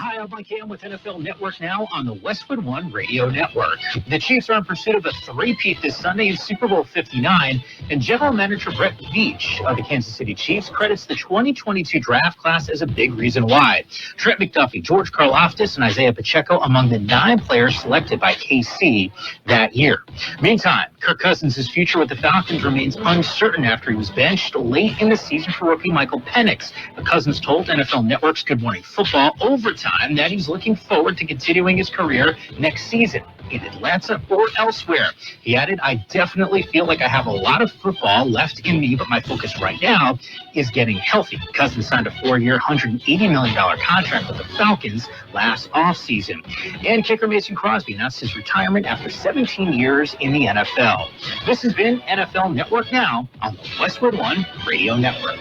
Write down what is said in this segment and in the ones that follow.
Hi, I'm Mike Ham with NFL Network now on the Westwood One Radio Network. The Chiefs are in pursuit of a three-peat this Sunday in Super Bowl 59, and General Manager Brett Veach of the Kansas City Chiefs credits the 2022 draft class as a big reason why. Trent McDuffie, George Karlaftis, and Isaiah Pacheco among the 9 players selected by KC that year. Meantime, Kirk Cousins' future with the Falcons remains uncertain after he was benched late in the season for rookie Michael Penix. Cousins told NFL Network's Good Morning Football overtime that he's looking forward to continuing his career next season in Atlanta or elsewhere. He added, "I definitely feel like I have a lot of football left in me, but my focus right now is getting healthy." Cousins signed a 4-year, $180 million contract with the Falcons last offseason. And kicker Mason Crosby announced his retirement after 17 years in the NFL. This has been NFL Network Now on the Westwood One Radio Network.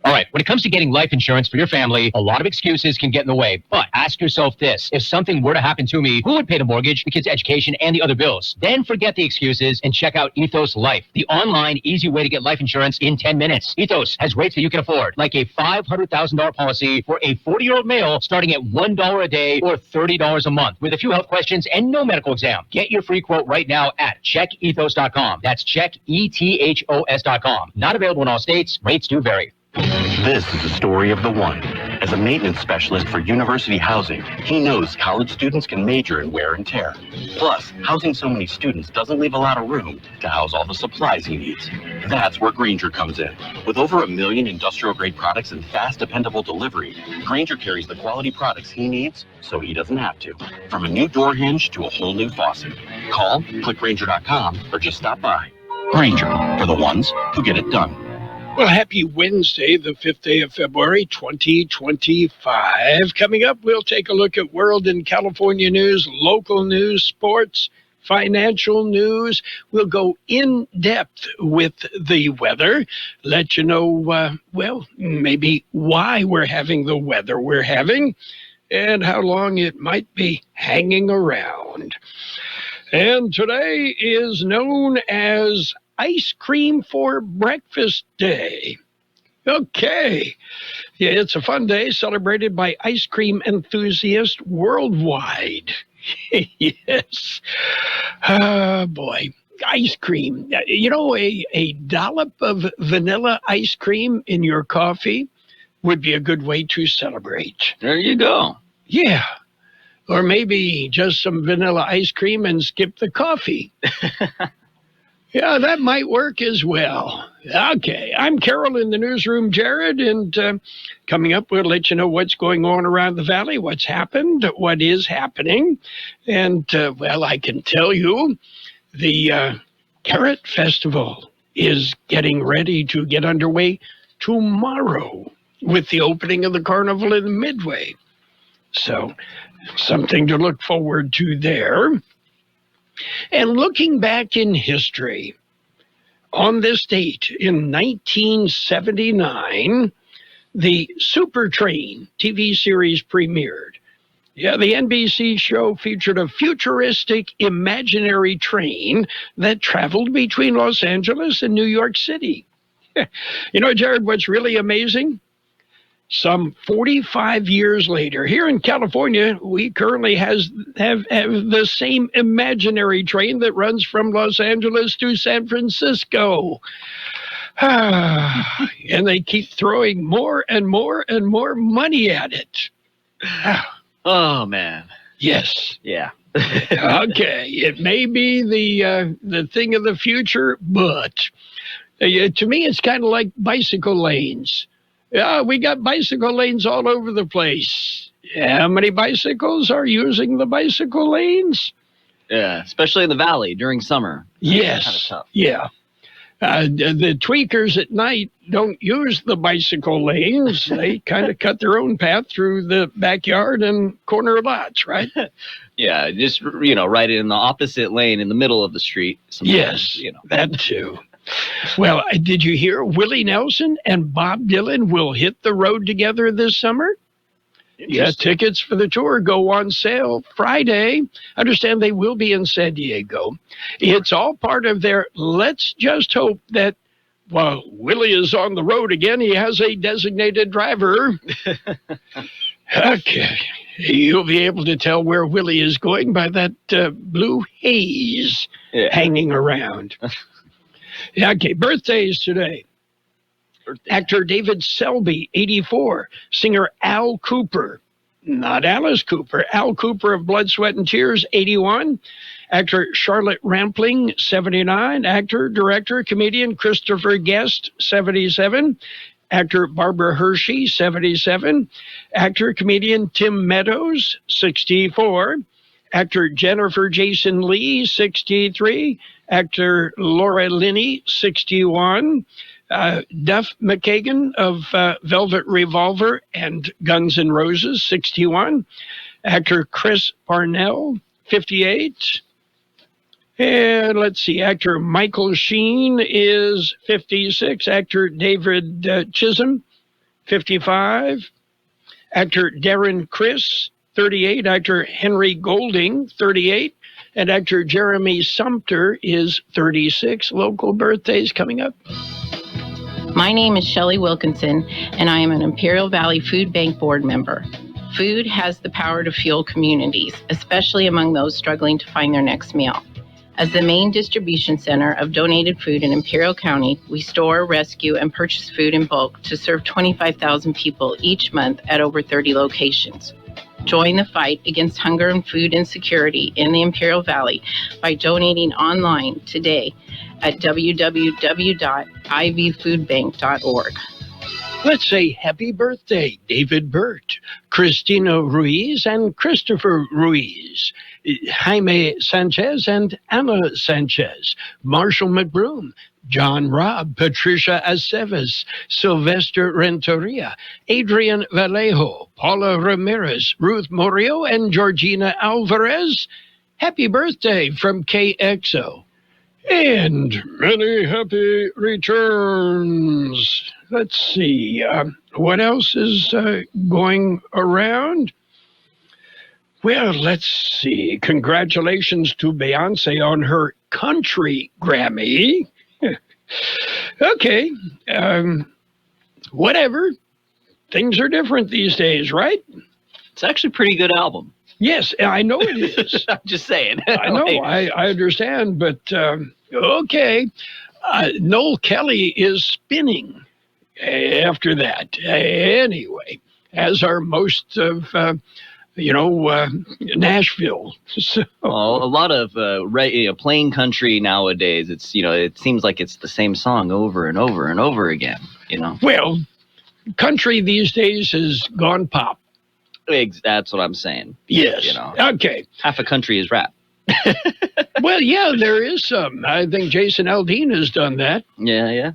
All right, when it comes to getting life insurance for your family, a lot of excuses can get in the way. But ask yourself this: if something were to happen to me, who would pay the mortgage, the kids' education, and the other bills? Then forget the excuses and check out Ethos Life, the online, easy way to get life insurance in 10 minutes. Ethos has rates that you can afford, like a $500,000 policy for a 40-year-old male starting at $1 a day or $30 a month, with a few health questions and no medical exam. Get your free quote right now at checkethos.com. That's checkethos.com. Not available in all states. Rates do vary. This is the story of the one. As a maintenance specialist for university housing, he knows college students can major in wear and tear. Plus, housing so many students doesn't leave a lot of room to house all the supplies he needs. That's where Grainger comes in. With over 1 million industrial-grade products and fast, dependable delivery, Grainger carries the quality products he needs so he doesn't have to. From a new door hinge to a whole new faucet. Call, click Grainger.com, or just stop by. Grainger, for the ones who get it done. Well, happy Wednesday, the 5th day of February, 2025. Coming up, we'll take a look at world and California news, local news, sports, financial news. We'll go in depth with the weather, let you know, maybe why we're having the weather we're having and how long it might be hanging around. And today is known as Ice Cream for Breakfast Day. Okay. Yeah, it's a fun day celebrated by ice cream enthusiasts worldwide. Yes. Oh, boy. Ice cream. You know, a dollop of vanilla ice cream in your coffee would be a good way to celebrate. There you go. Yeah. Or maybe just some vanilla ice cream and skip the coffee. Yeah, that might work as well. Okay, I'm Carroll in the newsroom, Jared, and coming up, we'll let you know what's going on around the valley, what's happened, what is happening. And, I can tell you, the Carrot Festival is getting ready to get underway tomorrow with the opening of the carnival in the Midway. So, something to look forward to there. And looking back in history, on this date in 1979, the Super Train TV series premiered. Yeah, the NBC show featured a futuristic imaginary train that traveled between Los Angeles and New York City. You know, Jared, what's really amazing? Some 45 years later, here in California, we currently have the same imaginary train that runs from Los Angeles to San Francisco. And they keep throwing more and more and more money at it. Oh, man. Yes. Yeah. Okay. It may be the thing of the future, but to me, it's kind of like bicycle lanes. Yeah, we got bicycle lanes all over the place. How many bicycles are using the bicycle lanes? Yeah, especially in the valley during summer. Yes. Kind of tough. Yeah. The tweakers at night don't use the bicycle lanes. They kind of cut their own path through the backyard and corner lots, right? Yeah, just, right in the opposite lane in the middle of the street. Yes, that too. Well, did you hear Willie Nelson and Bob Dylan will hit the road together this summer? Yeah, tickets for the tour go on sale Friday. I understand they will be in San Diego. It's all part of their Let's Just Hope That Well, Willie is on the road again. He has a designated driver. Okay. You'll be able to tell where Willie is going by that blue haze hanging around. Okay, birthdays today. Actor David Selby, 84. Singer Al Cooper, not Alice Cooper, Al Cooper of Blood, Sweat, and Tears, 81. Actor Charlotte Rampling, 79. Actor, director, comedian Christopher Guest, 77. Actor Barbara Hershey, 77. Actor, comedian Tim Meadows, 64. Actor Jennifer Jason Leigh, 63. Actor Laura Linney, 61. Duff McKagan of Velvet Revolver and Guns N' Roses, 61. Actor Chris Parnell, 58. And let's see, actor Michael Sheen is 56. Actor David Chisholm, 55. Actor Darren Criss, 38. Actor Henry Golding, 38. And actor Jeremy Sumpter is 36. Local birthdays coming up. My name is Shelley Wilkinson, and I am an Imperial Valley Food Bank board member. Food has the power to fuel communities, especially among those struggling to find their next meal. As the main distribution center of donated food in Imperial County, we store, rescue, and purchase food in bulk to serve 25,000 people each month at over 30 locations. Join the fight against hunger and food insecurity in the Imperial Valley by donating online today at www.ivfoodbank.org. Let's say happy birthday, David Burt, Christina Ruiz, and Christopher Ruiz, Jaime Sanchez and Anna Sanchez, Marshall McBroom, John Robb, Patricia Aceves, Sylvester Renteria, Adrian Vallejo, Paula Ramirez, Ruth Morio, and Georgina Alvarez. Happy birthday from Kxo. And many happy returns. Let's see, what else is going around? Well, let's see. Congratulations to Beyonce on her country Grammy. Okay, whatever. Things are different these days, right? It's actually a pretty good album. Yes, I know it is. I'm just saying. I know, I understand, but okay. Noel Kelly is spinning after that. Anyway, as are most of, Nashville. So. Well, a lot of plain country nowadays, it's, it seems like it's the same song over and over and over again, Well, country these days has gone pop. That's what I'm saying. Yes. Okay. Half a country is rap. Well, yeah, there is some. I think Jason Aldean has done that. Yeah.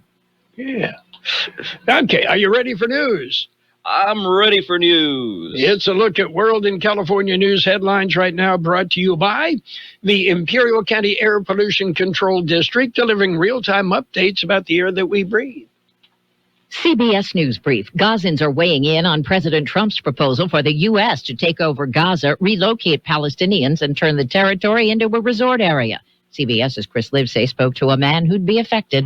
Okay, are you ready for news? I'm ready for news. It's a look at World and California news headlines right now, brought to you by the Imperial County Air Pollution Control District, delivering real-time updates about the air that we breathe. CBS News Brief. Gazans are weighing in on President Trump's proposal for the U.S. to take over Gaza, relocate Palestinians, and turn the territory into a resort area. CBS's Chris Livesay spoke to a man who'd be affected.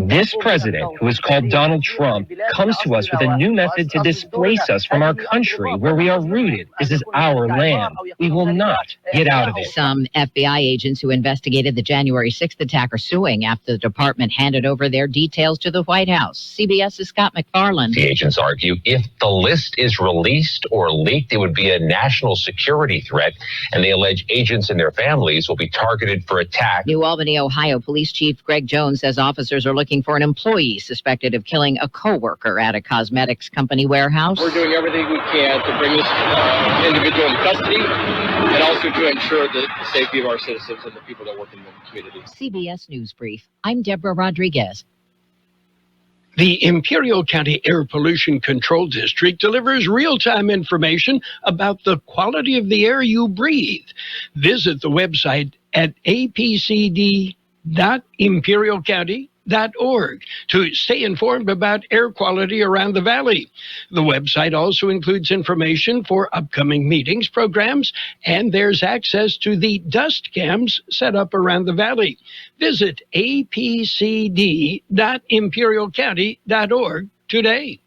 This president, who is called Donald Trump, comes to us with a new method to displace us from our country where we are rooted. This is our land. We will not get out of it. Some FBI agents who investigated the January 6th attack are suing after the department handed over their details to the White House. CBS's Scott McFarland. The agents argue if the list is released or leaked, it would be a national security threat, and they allege agents and their families will be targeted for attack. New Albany, Ohio Police Chief Greg Jones says officers are looking for an employee suspected of killing a co-worker at a cosmetics company warehouse. We're doing everything we can to bring this individual into custody and also to ensure the safety of our citizens and the people that work in the community. CBS News Brief. I'm Deborah Rodriguez. The Imperial County Air Pollution Control District delivers real-time information about the quality of the air you breathe. Visit the website at apcd.imperialcounty.gov. to stay informed about air quality around the valley. The website also includes information for upcoming meetings, programs, and there's access to the dust cams set up around the valley. Visit apcd.imperialcounty.org today.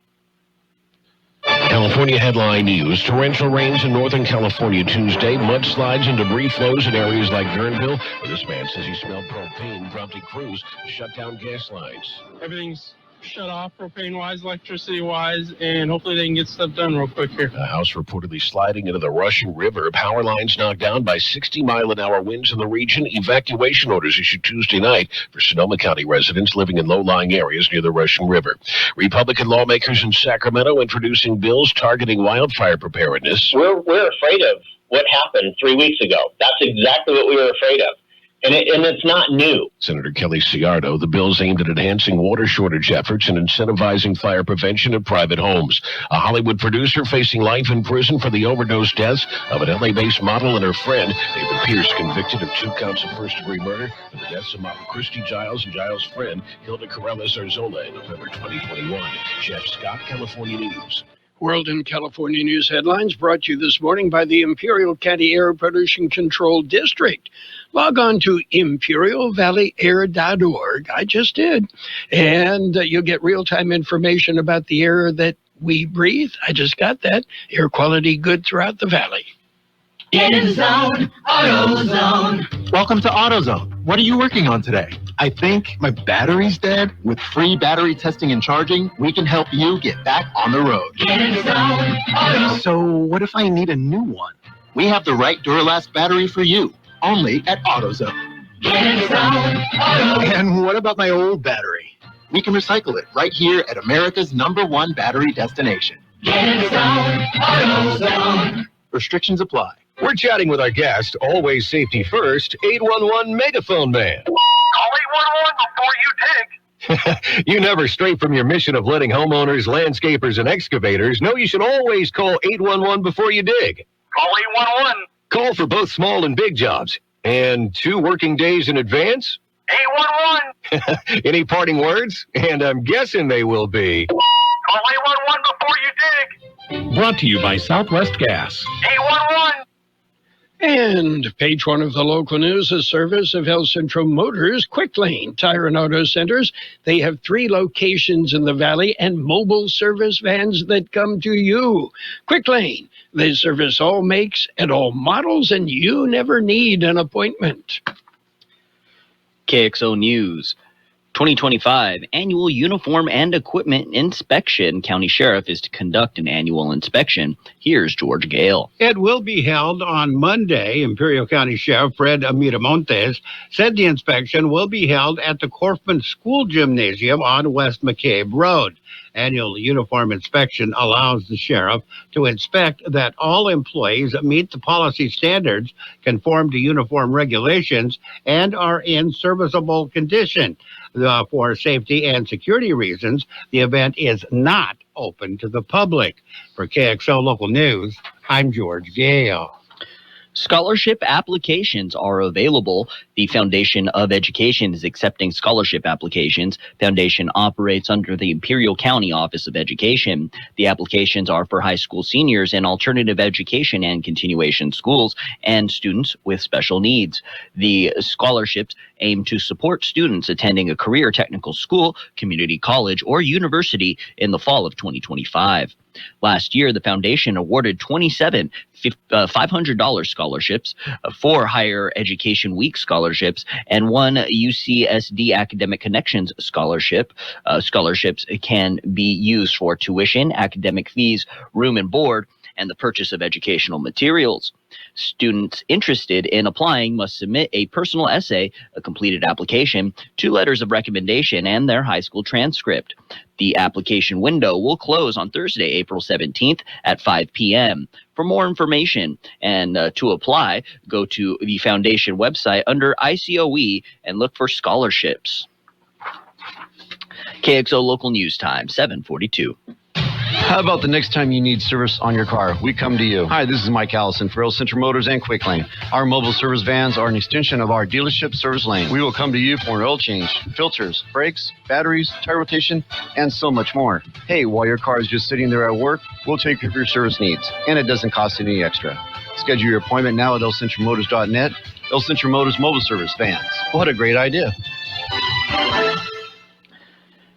California headline news. Torrential rains in Northern California Tuesday. Mudslides and debris flows in areas like Guerneville, where this man says he smelled propane, prompting crews to shut down gas lines. Everything's shut off propane-wise, electricity-wise, and hopefully they can get stuff done real quick here. A house reportedly sliding into the Russian River. Power lines knocked down by 60-mile-an-hour winds in the region. Evacuation orders issued Tuesday night for Sonoma County residents living in low-lying areas near the Russian River. Republican lawmakers in Sacramento introducing bills targeting wildfire preparedness. We're afraid of what happened 3 weeks ago. That's exactly what we were afraid of. And it's not new. Senator Kelly Ciardo, the bill's aimed at enhancing water shortage efforts and incentivizing fire prevention at private homes. A Hollywood producer facing life in prison for the overdose deaths of an LA-based model and her friend. David Pierce convicted of 2 counts of first-degree murder for the deaths of model Christy Giles and Giles' friend Hilda Corrales Arzola in November 2021. Jeff Scott, California News. World and California News headlines brought to you this morning by the Imperial County Air Pollution Control District. Log on to imperialvalleyair.org. I just did. And you'll get real-time information about the air that we breathe. I just got that. Air quality good throughout the valley. Get in the zone, AutoZone. Welcome to AutoZone. What are you working on today? I think my battery's dead. With free battery testing and charging, we can help you get back on the road. Get in the zone, AutoZone. So what if I need a new one? We have the right Duralast battery for you, only at AutoZone. Get in the zone, AutoZone. And what about my old battery? We can recycle it right here at America's #1 battery destination. Get in the zone, AutoZone. Restrictions apply. We're chatting with our guest, always safety first, 811 Megaphone Man. Call 811 before you dig. You never stray from your mission of letting homeowners, landscapers, and excavators know you should always call 811 before you dig. Call 811. Call for both small and big jobs. And 2 working days in advance? 811. Any parting words? And I'm guessing they will be. Call 811 before you dig. Brought to you by Southwest Gas. 811. And page 1 of the local news, a service of El Centro Motors Quick Lane Tire and Auto Centers. They have 3 locations in the valley and mobile service vans that come to you. Quick Lane, they service all makes and all models, and you never need an appointment. KXO News. 2025 Annual Uniform and Equipment Inspection. County Sheriff is to conduct an annual inspection. Here's George Gale. It will be held on Monday. Imperial County Sheriff Fred Miramontes said the inspection will be held at the Corfman School Gymnasium on West McCabe Road. Annual uniform inspection allows the sheriff to inspect that all employees meet the policy standards, conform to uniform regulations, and are in serviceable condition. For safety and security reasons, the event is not open to the public. For KXO Local News, I'm George Gale. Scholarship applications are available. The Foundation of Education is accepting scholarship applications. Foundation operates under the Imperial County Office of Education. The applications are for high school seniors in alternative education and continuation schools and students with special needs. The scholarships aim to support students attending a career technical school, community college, or university in the fall of 2025. Last year, the foundation awarded 27 $500 scholarships, 4 Higher Education Week scholarships, and 1 UCSD Academic Connections scholarship. Scholarships can be used for tuition, academic fees, room and board, and the purchase of educational materials. Students interested in applying must submit a personal essay, a completed application, 2 letters of recommendation, and their high school transcript. The application window will close on Thursday, April 17th at 5 p.m. For more information and to apply, go to the foundation website under ICOE and look for scholarships. KXO Local News Time, 7:42. How about the next time you need service on your car? We come to you. Hi, this is Mike Allison for El Centro Motors and Quick Lane. Our mobile service vans are an extension of our dealership service lane. We will come to you for an oil change, filters, brakes, batteries, tire rotation, and so much more. Hey, while your car is just sitting there at work, we'll take care of your service needs, and it doesn't cost any extra. Schedule your appointment now at elcentromotors.net. El Centro Motors Mobile Service Vans. What a great idea.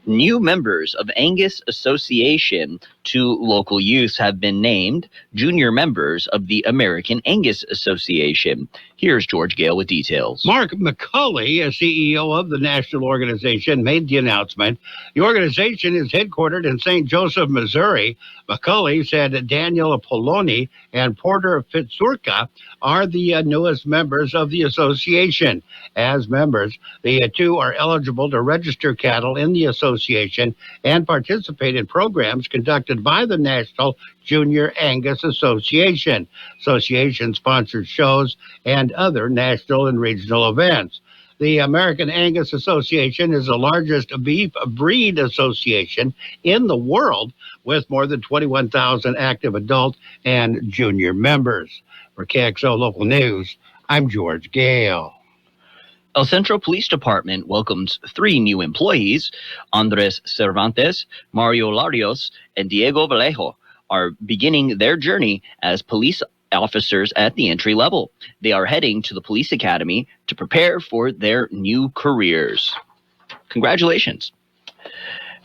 New members of Angus Association to local youths have been named junior members of the American Angus Association. Here's George Gale with details. Mark McCulley, a CEO of the national organization, made the announcement. The organization is headquartered in St. Joseph, Missouri. McCulley said Daniel Poloni and Porter Fitzurka are the newest members of the association. As members, the two are eligible to register cattle in the association and participate in programs conducted by the National Junior Angus Association. Association sponsors shows and other national and regional events. The American Angus Association is the largest beef breed association in the world with more than 21,000 active adult and junior members. For KXO Local News, I'm George Gale. El Centro Police Department welcomes 3 new employees. Andres Cervantes, Mario Larios, and Diego Vallejo are beginning their journey as police officers at the entry level. They are heading to the police academy to prepare for their new careers. Congratulations.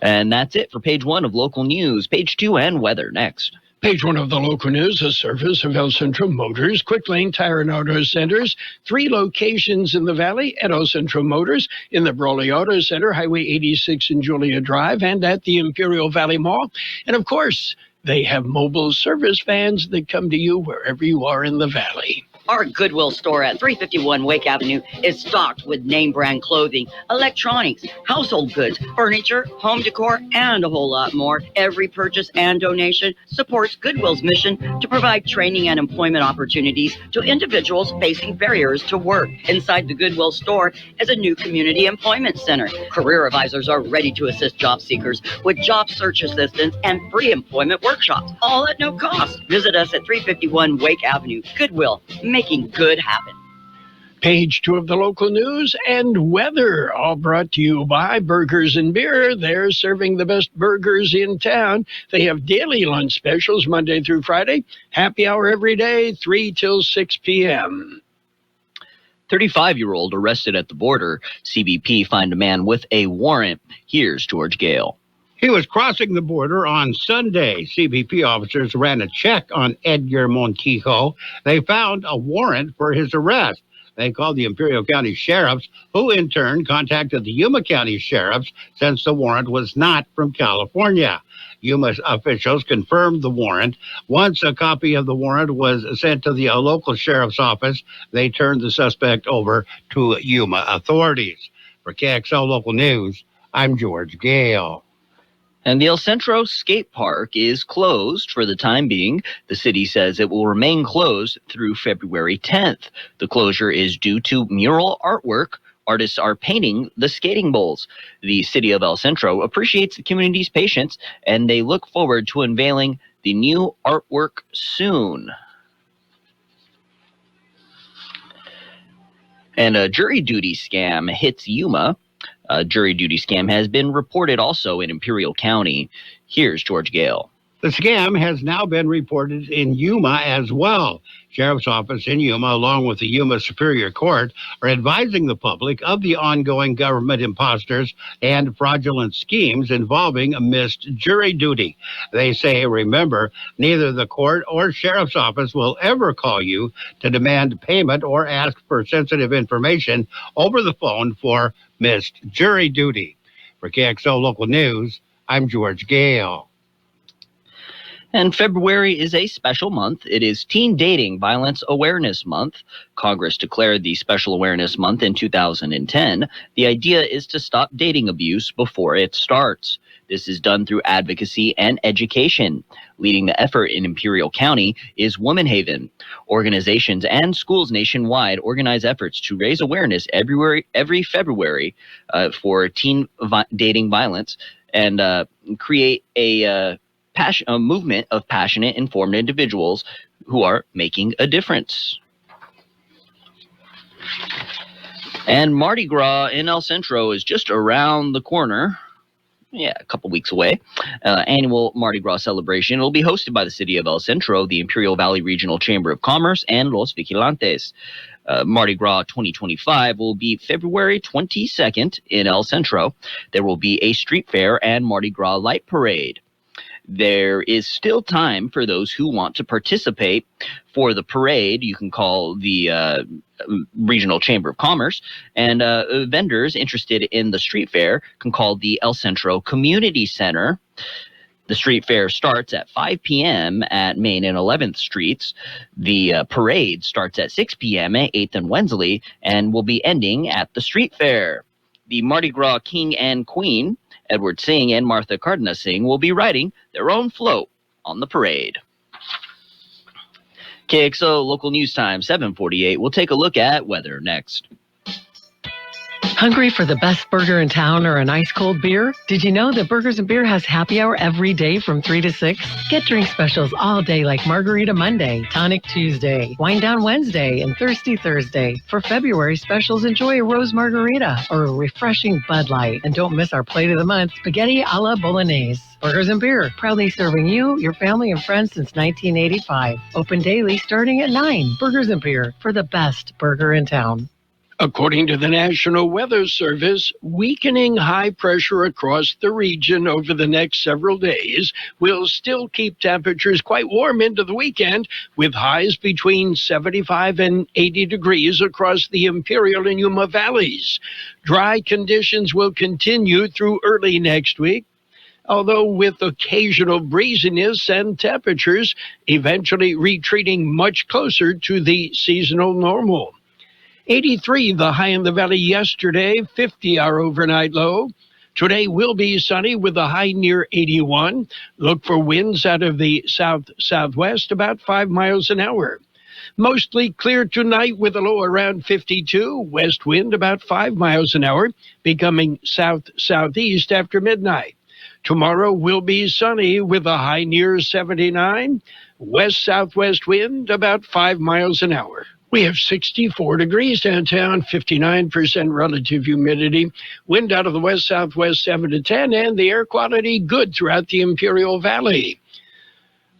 And that's it for page 1 of local news. Page 2 and weather next. Page 1 of the local news, a service of El Centro Motors, Quick Lane Tire and Auto Centers, 3 locations in the valley at El Centro Motors, in the Broly Auto Center, Highway 86 and Julia Drive, and at the Imperial Valley Mall. And of course, they have mobile service vans that come to you wherever you are in the valley. Our Goodwill store at 351 Wake Avenue is stocked with name brand clothing, electronics, household goods, furniture, home decor, and a whole lot more. Every purchase and donation supports Goodwill's mission to provide training and employment opportunities to individuals facing barriers to work. Inside the Goodwill store is a new community employment center. Career advisors are ready to assist job seekers with job search assistance and free employment workshops, all at no cost. Visit us at 351 Wake Avenue. Goodwill, making good happen. Page 2 of the local news and weather, all brought to you by Burgers and Beer. They're serving the best burgers in town. They have daily lunch specials Monday through Friday, happy hour every day, 3 till 6 p.m. 35-year-old arrested at the border. CBP find a man with a warrant. Here's George Gale. He was crossing the border on Sunday. CBP officers ran a check on Edgar Montijo. They found a warrant for his arrest. They called the Imperial County Sheriffs, who in turn contacted the Yuma County Sheriffs since the warrant was not from California. Yuma officials confirmed the warrant. Once a copy of the warrant was sent to the local sheriff's office, they turned the suspect over to Yuma authorities. For KXO Local News, I'm George Gale. And the El Centro Skate Park is closed for the time being. The city says it will remain closed through February 10th. The closure is due to mural artwork. Artists are painting the skating bowls. The city of El Centro appreciates the community's patience, and they look forward to unveiling the new artwork soon. And a jury duty scam hits Yuma. A jury duty scam has been reported also in Imperial County. Here's George Gale. The scam has now been reported in Yuma as well. Sheriff's Office in Yuma, along with the Yuma Superior Court, are advising the public of the ongoing government imposters and fraudulent schemes involving missed jury duty. They say, remember, neither the court or Sheriff's Office will ever call you to demand payment or ask for sensitive information over the phone for missed jury duty. For KXO Local News, I'm George Gale. And February is a special month. It is Teen Dating Violence Awareness Month. Congress declared the Special Awareness Month in 2010. The idea is to stop dating abuse before it starts. This is done through advocacy and education. Leading the effort in Imperial County is Woman Haven. Organizations and schools nationwide organize efforts to raise awareness every February for teen dating violence and create a a movement of passionate, informed individuals who are making a difference. And Mardi Gras in El Centro is just around the corner. Yeah, a couple weeks away. Annual Mardi Gras celebration will be hosted by the city of El Centro, the Imperial Valley Regional Chamber of Commerce, and Los Vigilantes. Mardi Gras 2025 will be February 22nd in El Centro. There will be a street fair and Mardi Gras light parade. There is still time for those who want to participate. For the parade, you can call the Regional Chamber of Commerce, and vendors interested in the street fair can call the El Centro Community Center. The street fair starts at 5 p.m. at Main and 11th Streets. The parade starts at 6 p.m. at 8th and Wensley and will be ending at the street fair. The Mardi Gras King and Queen, Edward Singh and Martha Cardenas Singh, will be riding their own float on the parade. KXO Local News Time 7:48. We'll take a look at weather next. Hungry for the best burger in town or an ice cold beer? Did you know that Burgers and Beer has happy hour every day from 3 to 6? Get drink specials all day like Margarita Monday, Tonic Tuesday, Wine Down Wednesday, and Thirsty Thursday. For February specials, enjoy a rose margarita or a refreshing Bud Light. And don't miss our plate of the month, spaghetti a la bolognese. Burgers and Beer, proudly serving you, your family, and friends since 1985. Open daily starting at 9. Burgers and Beer, for the best burger in town. According to the National Weather Service, weakening high pressure across the region over the next several days will still keep temperatures quite warm into the weekend, with highs between 75 and 80 degrees across the Imperial and Yuma valleys. Dry conditions will continue through early next week, although with occasional breeziness and temperatures eventually retreating much closer to the seasonal normal. 83, the high in the valley yesterday, 50 our overnight low. Today will be sunny with a high near 81. Look for winds out of the south-southwest about 5 miles an hour. Mostly clear tonight with a low around 52. West wind about 5 miles an hour, becoming south-southeast after midnight. Tomorrow will be sunny with a high near 79. West-southwest wind about 5 miles an hour. We have 64 degrees downtown, 59% relative humidity, wind out of the west-southwest 7 to 10, and the air quality good throughout the Imperial Valley.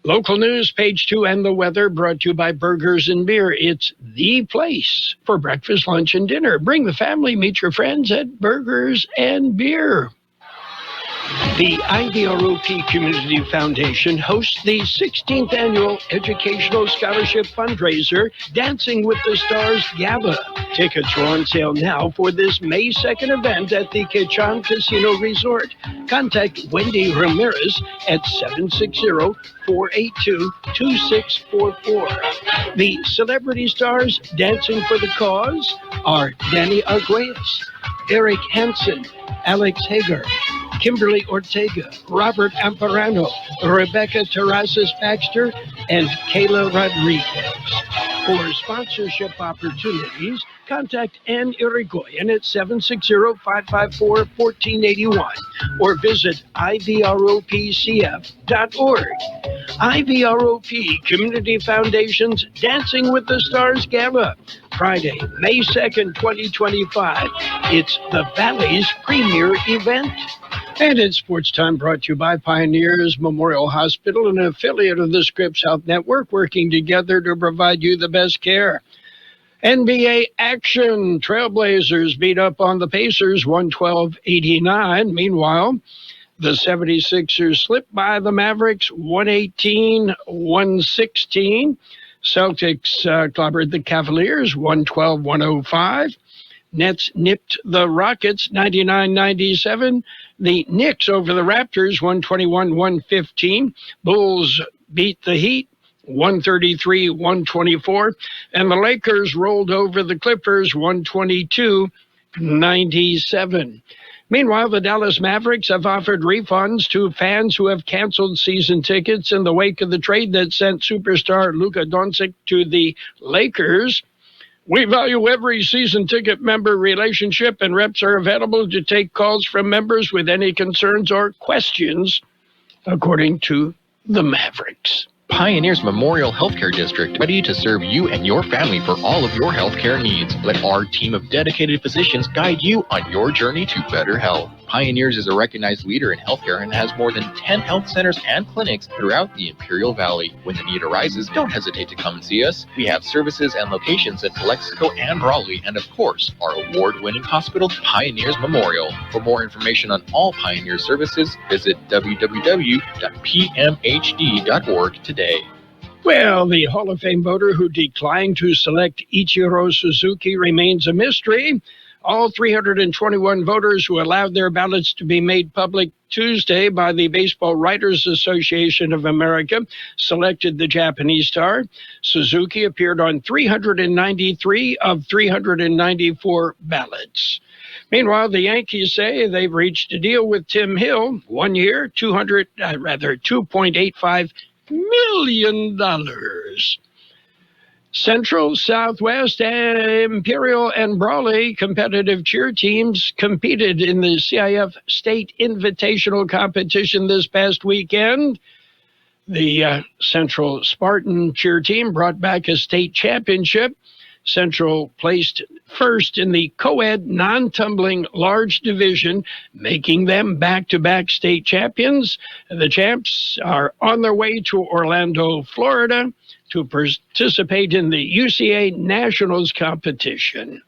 Local news, page 2, and the weather brought to you by Burgers and Beer. It's the place for breakfast, lunch, and dinner. Bring the family, meet your friends at Burgers and Beer. The IVROP Community Foundation hosts the 16th Annual Educational Scholarship Fundraiser, Dancing with the Stars Gala. Tickets are on sale now for this May 2nd event at the Kxo Casino Resort. Contact Wendy Ramirez at 760-482-2644. The celebrity stars dancing for the cause are Danny Arguelles, Eric Hansen, Alex Hager, Kimberly Ortega, Robert Amparano, Rebecca Terrazas-Baxter, and Kayla Rodriguez. For sponsorship opportunities, contact Ann Irigoyen at 760-554-1481 or visit ivropcf.org. IVROP Community Foundation's Dancing with the Stars Gala, Friday, May 2nd, 2025. It's the Valley's premier event. And it's Sports Time brought to you by Pioneers Memorial Hospital, an affiliate of the Scripps Health Network, working together to provide you the best care. NBA action. Trailblazers beat up on the Pacers 112-89. Meanwhile, the 76ers slipped by the Mavericks 118-116. Celtics clobbered the Cavaliers 112-105. Nets nipped the Rockets 99-97. The Knicks over the Raptors 121-115. Bulls beat the Heat 133-124. And the Lakers rolled over the Clippers 122-97. Meanwhile, the Dallas Mavericks have offered refunds to fans who have canceled season tickets in the wake of the trade that sent superstar Luka Doncic to the Lakers. We value every season ticket member relationship, and reps are available to take calls from members with any concerns or questions, according to the Mavericks. Pioneers Memorial Healthcare District, ready to serve you and your family for all of your healthcare needs. Let our team of dedicated physicians guide you on your journey to better health. Pioneers is a recognized leader in healthcare and has more than 10 health centers and clinics throughout the Imperial Valley. When the need arises, don't hesitate to come and see us. We have services and locations in Calexico and Raleigh, and of course, our award-winning hospital, Pioneers Memorial. For more information on all Pioneer services, visit www.pmhd.org today. Well, the Hall of Fame voter who declined to select Ichiro Suzuki remains a mystery. All 321 voters who allowed their ballots to be made public Tuesday by the Baseball Writers Association of America selected the Japanese star. Suzuki appeared on 393 of 394 ballots. Meanwhile, the Yankees say they've reached a deal with Tim Hill, 1 year, $2.85 million. Central, Southwest, Imperial, and Brawley competitive cheer teams competed in the CIF State Invitational Competition this past weekend. The Central Spartan cheer team brought back a state championship. Central placed first in the co-ed non-tumbling large division, making them back-to-back state champions. The champs are on their way to Orlando, Florida, to participate in the UCA Nationals competition.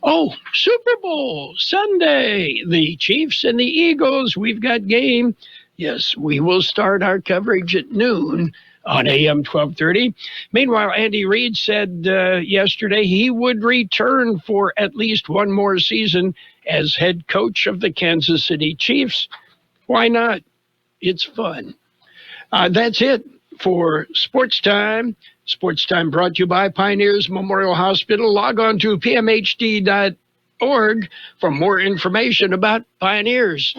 Oh, Super Bowl Sunday, the Chiefs and the Eagles, we've got game. Yes, we will start our coverage at noon on AM 1230. Meanwhile, Andy Reid said yesterday he would return for at least one more season as head coach of the Kansas City Chiefs. Why not? It's fun. That's it for Sports Time. Sports Time brought to you by Pioneers Memorial Hospital. Log on to pmhd.org for more information about Pioneers.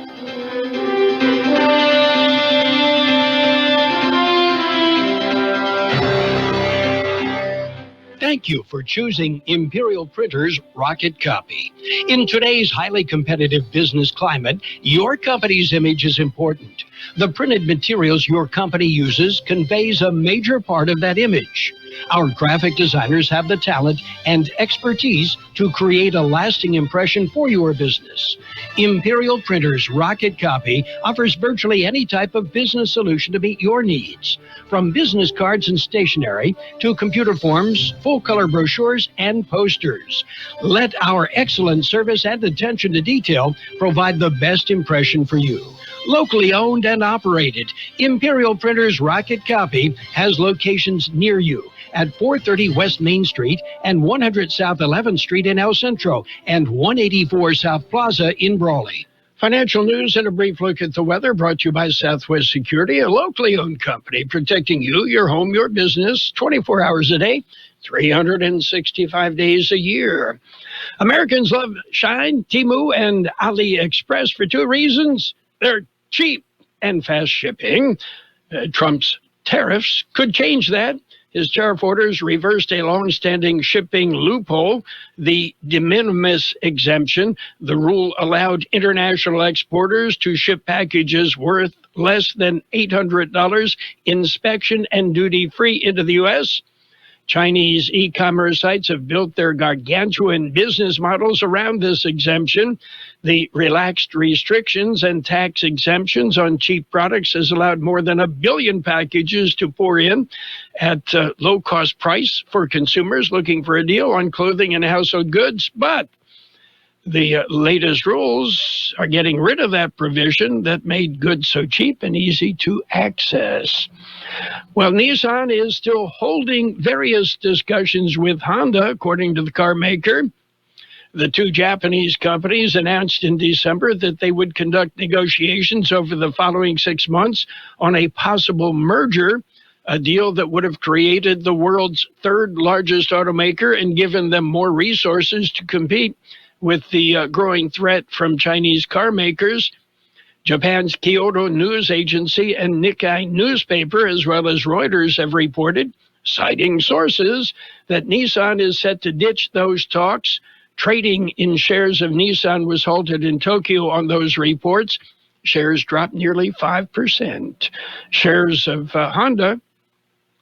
Thank you for choosing Imperial Printers Rocket Copy. In today's highly competitive business climate, your company's image is important. The printed materials your company uses conveys a major part of that image. Our graphic designers have the talent and expertise to create a lasting impression for your business. Imperial Printers Rocket Copy offers virtually any type of business solution to meet your needs, from business cards and stationery to computer forms, full-color brochures, and posters. Let our excellent service and attention to detail provide the best impression for you. Locally owned and operated, Imperial Printers Rocket Copy has locations near you at 430 West Main Street and 100 South 11th Street in El Centro and 184 South Plaza in Brawley. Financial news and a brief look at the weather brought to you by Southwest Security, a locally owned company protecting you, your home, your business, 24 hours a day, 365 days a year. Americans love Shine, Temu, and AliExpress for two reasons. They're cheap and fast shipping. Trump's tariffs could change that. His tariff orders reversed a long-standing shipping loophole, the de minimis exemption. The rule allowed international exporters to ship packages worth less than $800 inspection and duty-free into the U.S. Chinese e-commerce sites have built their gargantuan business models around this exemption. The relaxed restrictions and tax exemptions on cheap products has allowed more than 1 billion packages to pour in at low-cost price for consumers looking for a deal on clothing and household goods. But the latest rules are getting rid of that provision that made goods so cheap and easy to access. Well, Nissan is still holding various discussions with Honda, according to the car maker. The two Japanese companies announced in December that they would conduct negotiations over the following 6 months on a possible merger, a deal that would have created the world's third largest automaker and given them more resources to compete with the growing threat from Chinese car makers. Japan's Kyoto News Agency and Nikkei newspaper, as well as Reuters, have reported, citing sources, that Nissan is set to ditch those talks. Trading in shares of Nissan was halted in Tokyo on those reports. shares dropped nearly 5%. Shares of Honda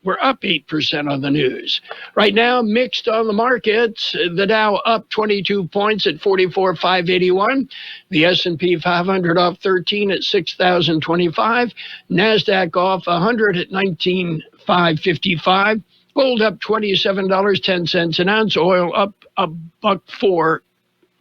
were up 8% on the news. Right now, mixed on the markets. The Dow up 22 points at 44,581. The S&P 500 off 13 at 6,025. NASDAQ off 100 at 19,555. Gold up $27.10 an ounce. Oil up $1.04,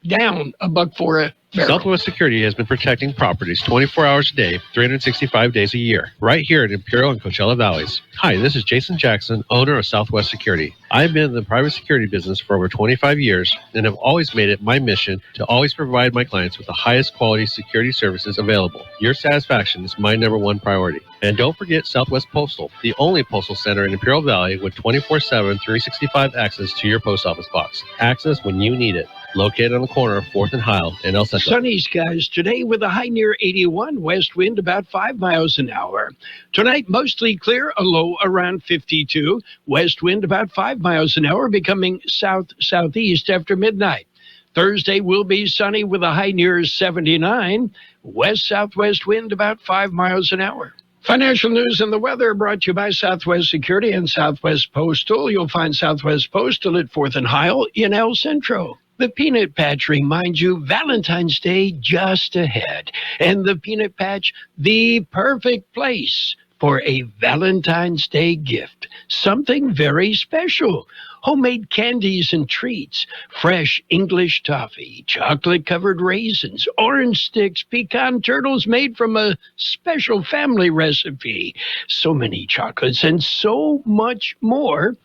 down $1.04 a barrel. Southwest Security has been protecting properties 24 hours a day, 365 days a year, right here in Imperial and Coachella Valleys. Hi, this is Jason Jackson, owner of Southwest Security. I've been in the private security business for over 25 years and have always made it my mission to always provide my clients with the highest quality security services available. Your satisfaction is my number one priority. And don't forget Southwest Postal, the only postal center in Imperial Valley with 24/7, 365 access to your post office box. Access when you need it. Located on the corner of 4th and Heil in El Centro. Sunny skies today with a high near 81, west wind about 5 miles an hour. Tonight, mostly clear, a low around 52, west wind about 5 miles an hour, becoming south-southeast after midnight. Thursday will be sunny with a high near 79, west-southwest wind about 5 miles an hour. Financial news and the weather brought to you by Southwest Security and Southwest Postal. You'll find Southwest Postal at 4th and Heil in El Centro. The Peanut Patch reminds you Valentine's Day just ahead. And the Peanut Patch, the perfect place for a Valentine's Day gift. Something very special. Homemade candies and treats, fresh English toffee, chocolate-covered raisins, orange sticks, pecan turtles made from a special family recipe. So many chocolates and so much more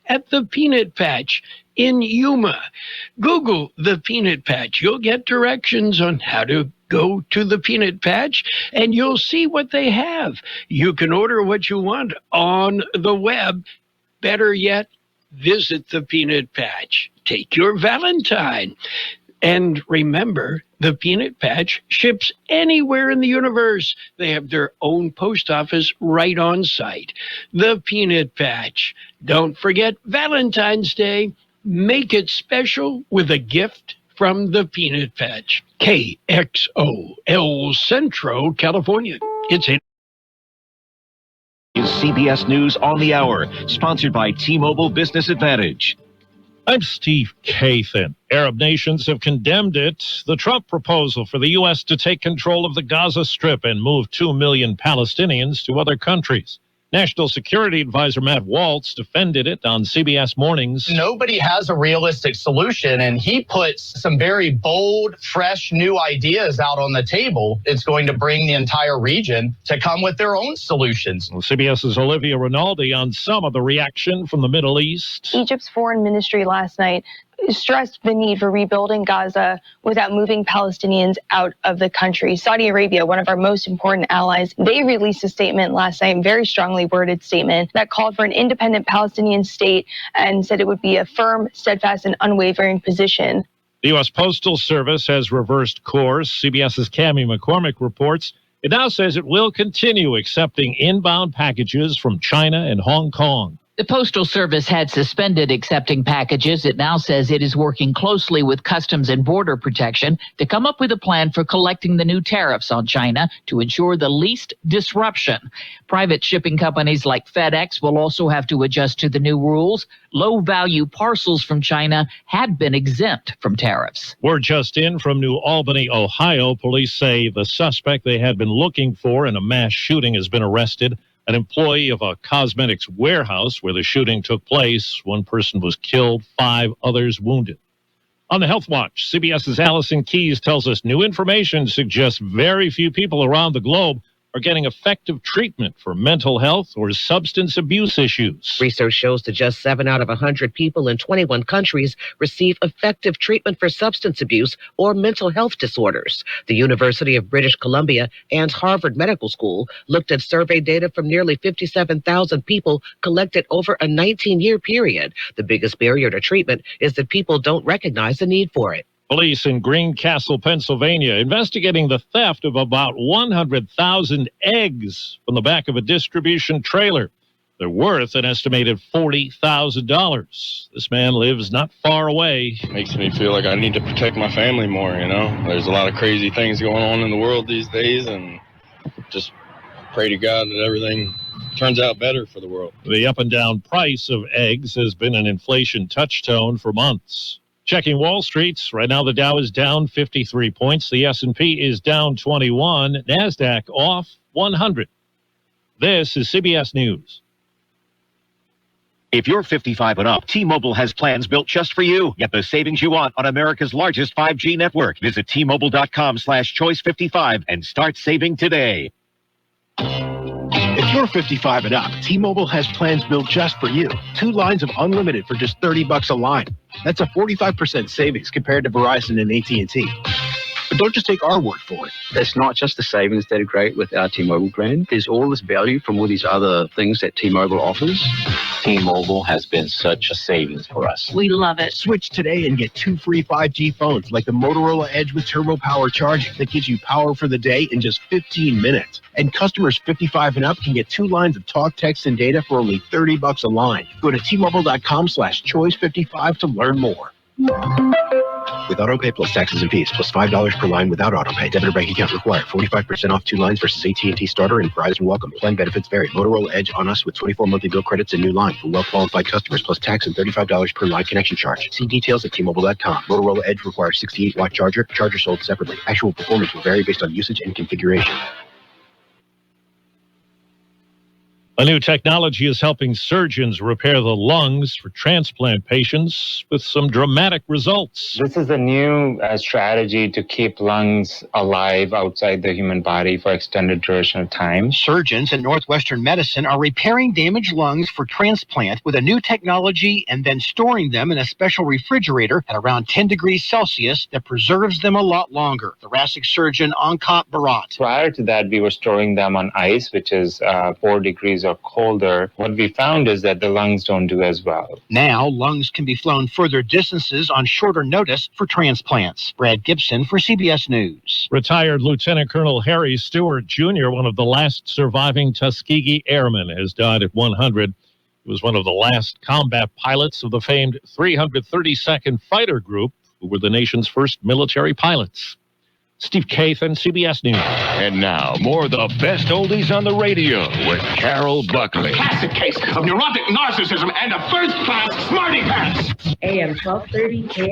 at the Peanut Patch in Yuma. Google the Peanut Patch. You'll get directions on how to go to the Peanut Patch, and you'll see what they have. You can order what you want on the web. Better yet, visit the Peanut Patch. Take your Valentine. And remember, the Peanut Patch ships anywhere in the universe. They have their own post office right on site. The Peanut Patch. Don't forget Valentine's Day. Make it special with a gift from the Peanut Patch. KXO, El Centro, California. It's in. Is CBS News on the Hour, sponsored by T-Mobile Business Advantage. I'm Steve Kathan. Arab nations have condemned it. The Trump proposal for the U.S. to take control of the Gaza Strip and move 2 million Palestinians to other countries. National Security Advisor Matt Waltz defended it on CBS Mornings. Nobody has a realistic solution, and he puts some very bold, fresh, new ideas out on the table. It's going to bring the entire region to come with their own solutions. Well, CBS's Olivia Rinaldi on some of the reaction from the Middle East. Egypt's foreign ministry last night stressed the need for rebuilding Gaza without moving Palestinians out of the country. Saudi Arabia, one of our most important allies, they released a statement last night, a very strongly worded statement that called for an independent Palestinian state and said it would be a firm, steadfast, and unwavering position. The U.S. Postal Service has reversed course. CBS's Cammie McCormick reports it now says it will continue accepting inbound packages from China and Hong Kong. The Postal Service had suspended accepting packages. It now says it is working closely with Customs and Border Protection to come up with a plan for collecting the new tariffs on China to ensure the least disruption. Private shipping companies like FedEx will also have to adjust to the new rules. Low-value parcels from China had been exempt from tariffs. We're just in from New Albany, Ohio. Police say the suspect they had been looking for in a mass shooting has been arrested. An employee of a cosmetics warehouse where the shooting took place. One person was killed, 5 others wounded. On the Health Watch, CBS's Allison Keyes tells us new information suggests very few people around the globe are getting effective treatment for mental health or substance abuse issues. Research shows that just 7 out of 100 people in 21 countries receive effective treatment for substance abuse or mental health disorders. The University of British Columbia and Harvard Medical School looked at survey data from nearly 57,000 people collected over a 19-year period. The biggest barrier to treatment is that people don't recognize the need for it. Police in Greencastle, Pennsylvania, investigating the theft of about 100,000 eggs from the back of a distribution trailer. They're worth an estimated $40,000. This man lives not far away. Makes me feel like I need to protect my family more, you know. There's a lot of crazy things going on in the world these days, and just pray to God that everything turns out better for the world. The up and down price of eggs has been an inflation touchstone for months. Checking Wall Street, right now the Dow is down 53 points. The S&P is down 21. NASDAQ off 100. This is CBS News. If you're 55 and up, T-Mobile has plans built just for you. Get the savings you want on America's largest 5G network. Visit T-Mobile.com/choice55 and start saving today. If you're 55 and up, T-Mobile has plans built just for you. 2 lines of unlimited for just $30 a line. That's a 45% savings compared to Verizon and AT&T. But don't just take our word for it. It's not just the savings that are great with our T-Mobile brand. There's all this value from all these other things that T-Mobile offers. T-Mobile has been such a savings for us. We love it. Switch today and get 2 free 5G phones like the Motorola Edge with Turbo Power charging that gives you power for the day in just 15 minutes. And customers 55 and up can get 2 lines of talk, text, and data for only $30 a line. Go to T-Mobile.com/choice55 to learn more. With AutoPay plus taxes and fees, plus $5 per line without AutoPay. Debit or bank account required. 45% off 2 lines versus AT&T Starter and Verizon Welcome. Plan benefits vary. Motorola Edge on us with 24 monthly bill credits and new line for well-qualified customers, plus tax and $35 per line connection charge. See details at T-Mobile.com. Motorola Edge requires 68-watt charger. Charger sold separately. Actual performance will vary based on usage and configuration. A new technology is helping surgeons repair the lungs for transplant patients with some dramatic results. This is a new strategy to keep lungs alive outside the human body for extended duration of time. Surgeons in Northwestern Medicine are repairing damaged lungs for transplant with a new technology and then storing them in a special refrigerator at around 10 degrees Celsius that preserves them a lot longer. Thoracic surgeon Ankat Bharat. Prior to that, we were storing them on ice, which is 4 degrees or colder. What we found is that the lungs don't do as well. Now, lungs can be flown further distances on shorter notice for transplants. Brad Gibson for CBS News. Retired Lieutenant Colonel Harry Stewart Jr., one of the last surviving Tuskegee Airmen, has died at 100. He was one of the last combat pilots of the famed 332nd Fighter Group, who were the nation's first military pilots. Steve Kathan, CBS News. And now, more of the best oldies on the radio with Carroll Buckley. Classic case of neurotic narcissism and a first-class smarty pants. AM 1230 KFM.